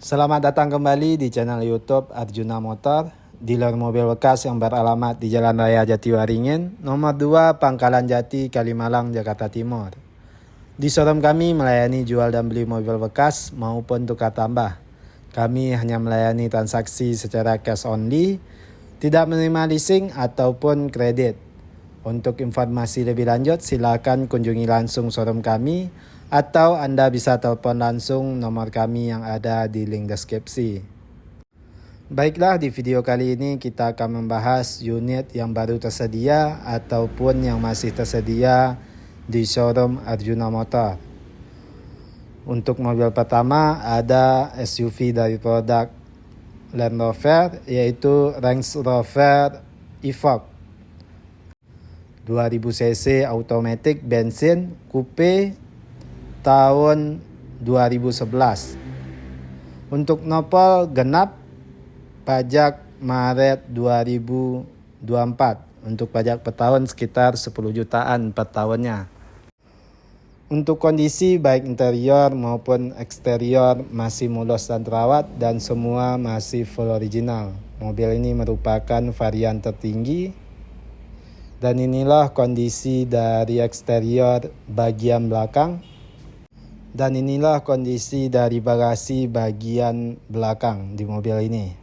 Selamat datang kembali di channel YouTube Arjuna Motor, dealer mobil bekas yang beralamat di Jalan Raya Jatiwaringin, nomor 2, Pangkalan Jati, Kalimalang, Jakarta Timur. Di showroom kami melayani jual dan beli mobil bekas maupun tukar tambah. Kami hanya melayani transaksi secara cash only, tidak menerima leasing ataupun kredit. Untuk informasi lebih lanjut, silakan kunjungi langsung showroom kami atau Anda bisa telepon langsung nomor kami yang ada di link deskripsi. Baiklah, di video kali ini kita akan membahas unit yang baru tersedia ataupun yang masih tersedia di showroom Arjuna Motor. Untuk mobil pertama ada SUV dari produk Land Rover, yaitu Range Rover Evoque 2000 cc automatic bensin coupe tahun 2011. Untuk nopol genap, pajak Maret 2024. Untuk pajak per tahun sekitar 10 jutaan per tahunnya. Untuk kondisi baik interior maupun eksterior masih mulus dan terawat dan semua masih full original. Mobil ini merupakan varian tertinggi. Dan inilah kondisi dari eksterior bagian belakang. Dan inilah kondisi dari bagasi bagian belakang di mobil ini.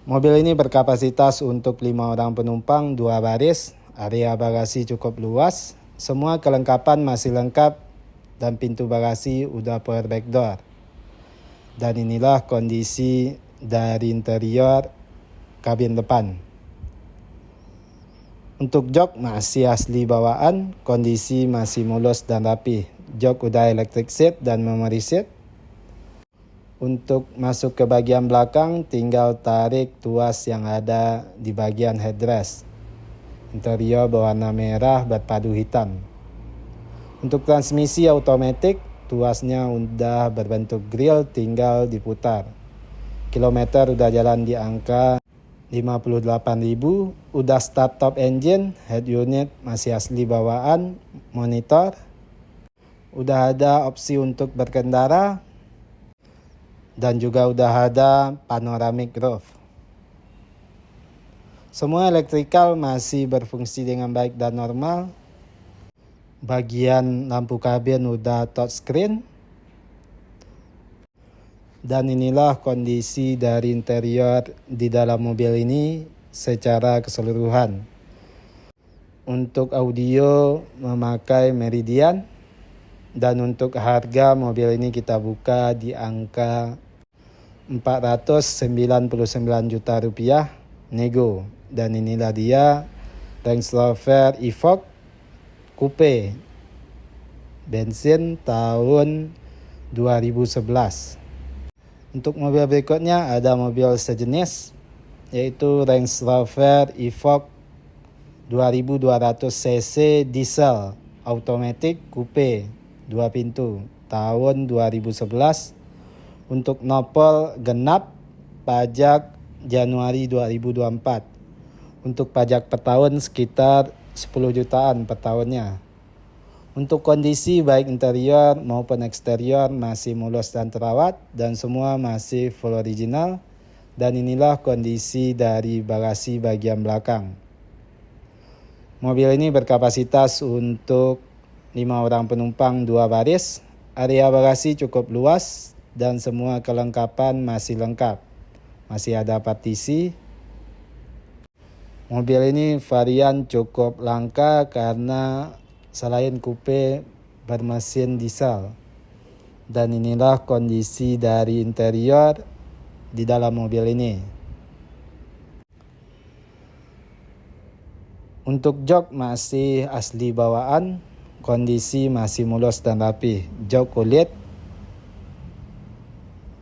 Mobil ini berkapasitas untuk 5 orang penumpang, 2 baris. Area bagasi cukup luas. Semua kelengkapan masih lengkap dan pintu bagasi udah power back door. Dan inilah kondisi dari interior kabin depan. Untuk jok masih asli bawaan, kondisi masih mulus dan rapi. Jok udah electric seat dan memory seat. Untuk masuk ke bagian belakang, tinggal tarik tuas yang ada di bagian headrest. Interior berwarna merah berpadu hitam. Untuk transmisi automatic, tuasnya udah berbentuk grill, tinggal diputar. Kilometer udah jalan di angka 58.000, udah start top engine, head unit masih asli bawaan, monitor, udah ada opsi untuk berkendara, dan juga udah ada panoramic roof. Semua elektrikal masih berfungsi dengan baik dan normal. Bagian lampu kabin udah touchscreen. Dan inilah kondisi dari interior di dalam mobil ini secara keseluruhan. Untuk audio memakai Meridian. Dan untuk harga mobil ini kita buka di angka 499 juta rupiah nego. Dan inilah dia Range Rover Evoque coupe bensin tahun 2011. Untuk mobil berikutnya ada mobil sejenis, yaitu Range Rover Evoque 2200 cc diesel automatic coupe 2 pintu tahun 2011. Untuk nopol genap, pajak Januari 2024. Untuk pajak per tahun sekitar 10 jutaan per tahunnya. Untuk kondisi baik interior maupun eksterior masih mulus dan terawat dan semua masih full original. Dan inilah kondisi dari bagasi bagian belakang. Mobil ini berkapasitas untuk 5 orang penumpang, 2 baris. Area bagasi cukup luas dan semua kelengkapan masih lengkap. Masih ada partisi. Mobil ini varian cukup langka karena selain coupe bermesin diesel. Dan inilah kondisi dari interior di dalam mobil ini. Untuk jok masih asli bawaan, kondisi masih mulus dan rapi. Jok kulit,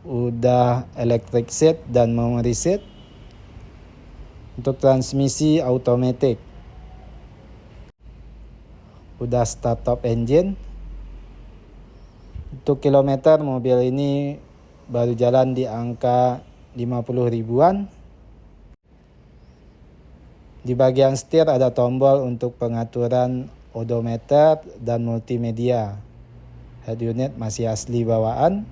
udah electric seat dan memory seat. Untuk transmisi automatic, udah start top engine. Untuk kilometer mobil ini baru jalan di angka 50 ribuan. Di bagian setir ada tombol untuk pengaturan odometer dan multimedia. Head unit masih asli bawaan.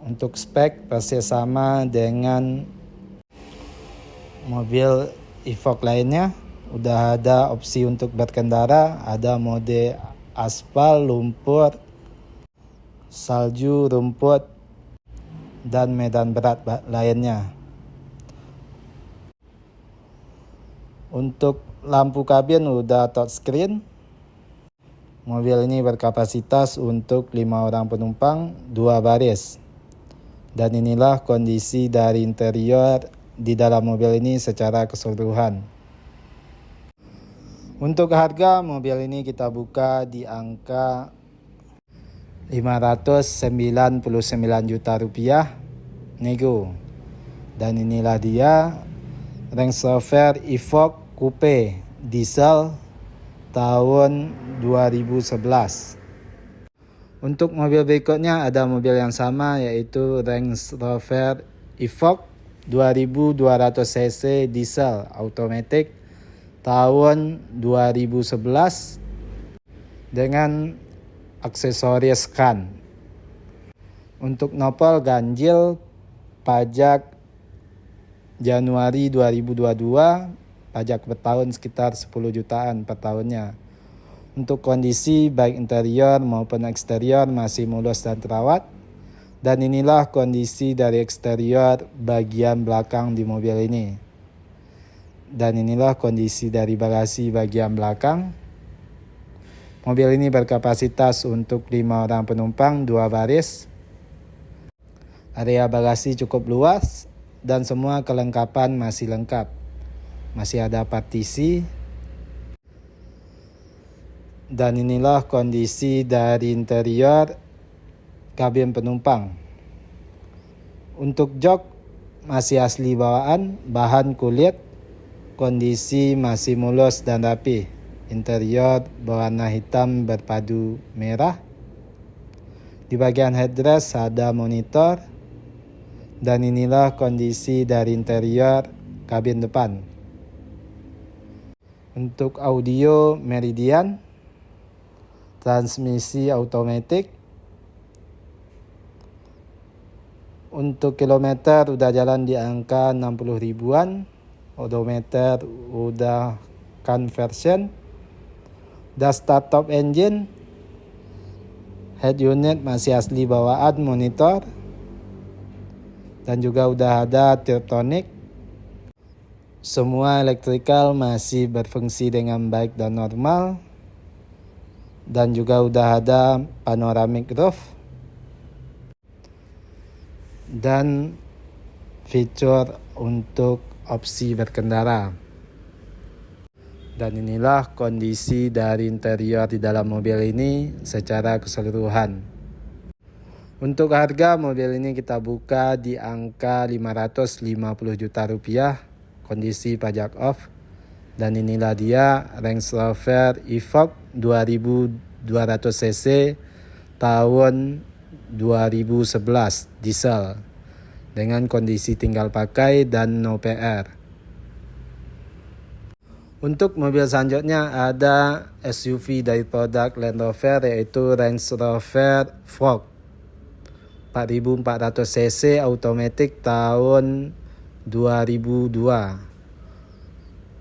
Untuk spek persis sama dengan mobil Evoque lainnya. Udah ada opsi untuk berkendara, ada mode aspal, lumpur, salju, rumput, dan medan berat lainnya. Untuk lampu kabin udah touchscreen. Mobil ini berkapasitas untuk 5 orang penumpang, 2 baris. Dan inilah kondisi dari interior di dalam mobil ini secara keseluruhan. Untuk harga mobil ini kita buka di angka 599 juta rupiah nego. Dan inilah dia Range Rover Evoque Coupe diesel tahun 2011. Untuk mobil berikutnya ada mobil yang sama, yaitu Range Rover Evoque 2200 cc diesel automatic tahun 2011 dengan aksesoris kan. Untuk nopol ganjil pajak Januari 2022, pajak per tahun sekitar 10 jutaan per tahunnya. Untuk kondisi baik interior maupun eksterior masih mulus dan terawat. Dan inilah kondisi dari eksterior bagian belakang di mobil ini. Dan inilah kondisi dari bagasi bagian belakang. Mobil ini berkapasitas untuk 5 orang penumpang, 2 baris. Area bagasi cukup luas dan semua kelengkapan masih lengkap. Masih ada partisi. Dan inilah kondisi dari interior kabin penumpang. Untuk jok masih asli bawaan, bahan kulit, kondisi masih mulus dan rapi. Interior berwarna hitam berpadu merah. Di bagian headrest ada monitor. Dan inilah kondisi dari interior kabin depan. Untuk audio Meridian, transmisi automatic. Untuk kilometer udah jalan di angka 60 ribuan. Odometer udah conversion. Udah start top engine. Head unit masih asli bawaan monitor. Dan juga udah ada Tiptronic. Semua elektrikal masih berfungsi dengan baik dan normal. Dan juga udah ada panoramic roof. Dan fitur untuk opsi berkendara. Dan inilah kondisi dari interior di dalam mobil ini secara keseluruhan. Untuk harga mobil ini kita buka di angka 550 juta rupiah, kondisi pajak off. Dan inilah dia Range Rover Evoque 2200 cc tahun 2011 diesel dengan kondisi tinggal pakai dan no PR. Untuk mobil selanjutnya ada SUV dari produk Land Rover, yaitu Range Rover Vogue 4400 cc automatic tahun 2002.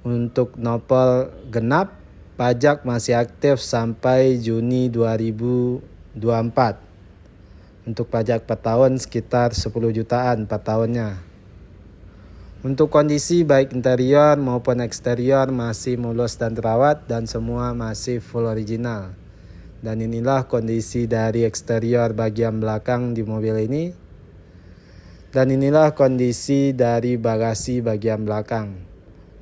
Untuk nopol genap, pajak masih aktif sampai Juni 2024. Untuk pajak per tahun sekitar 10 jutaan per tahunnya. Untuk kondisi baik interior maupun eksterior masih mulus dan terawat dan semua masih full original. Dan inilah kondisi dari eksterior bagian belakang di mobil ini. Dan inilah kondisi dari bagasi bagian belakang.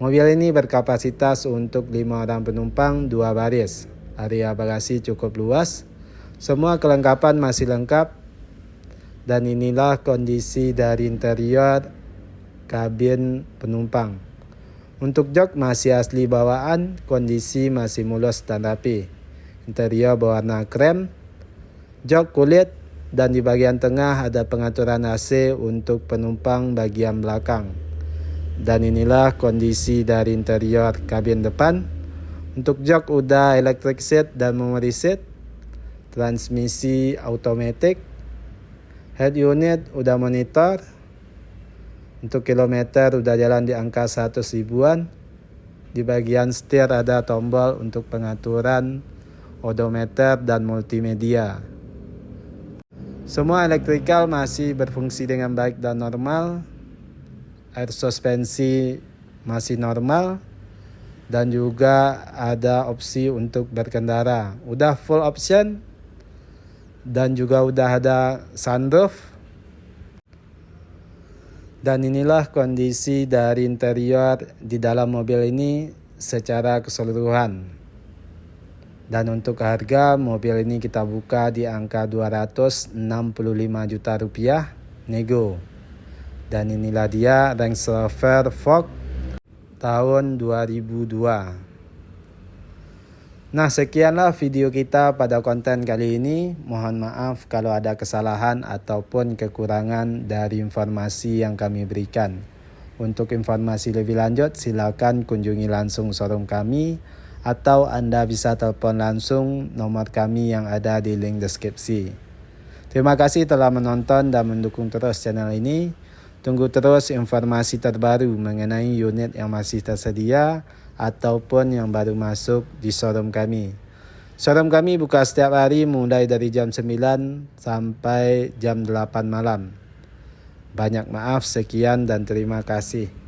Mobil ini berkapasitas untuk 5 orang penumpang, 2 baris. Area bagasi cukup luas. Semua kelengkapan masih lengkap. Dan inilah kondisi dari interior kabin penumpang. Untuk jok masih asli bawaan, kondisi masih mulus dan rapi. Interior berwarna krem, jok kulit, dan di bagian tengah ada pengaturan AC untuk penumpang bagian belakang. Dan inilah kondisi dari interior kabin depan. Untuk jok udah electric seat dan memory seat. Transmisi automatic. Head unit udah monitor. Untuk kilometer udah jalan di angka 100 ribuan. Di bagian setir ada tombol untuk pengaturan odometer dan multimedia. Semua elektrikal masih berfungsi dengan baik dan normal. Air suspensi masih normal. Dan juga ada opsi untuk berkendara. Udah full option. Dan juga udah ada sunroof. Dan inilah kondisi dari interior di dalam mobil ini secara keseluruhan. Dan untuk harga mobil ini kita buka di angka 265 juta rupiah nego. Dan inilah dia Range Rover Evoque tahun 2002. Nah, sekianlah video kita pada konten kali ini. Mohon maaf kalau ada kesalahan ataupun kekurangan dari informasi yang kami berikan. Untuk informasi lebih lanjut, silakan kunjungi langsung showroom kami atau Anda bisa telepon langsung nomor kami yang ada di link deskripsi. Terima kasih telah menonton dan mendukung terus channel ini. Tunggu terus informasi terbaru mengenai unit yang masih tersedia ataupun yang baru masuk di showroom kami. Showroom kami buka setiap hari mulai dari jam 9 sampai jam 8 malam. Banyak maaf, sekian dan terima kasih.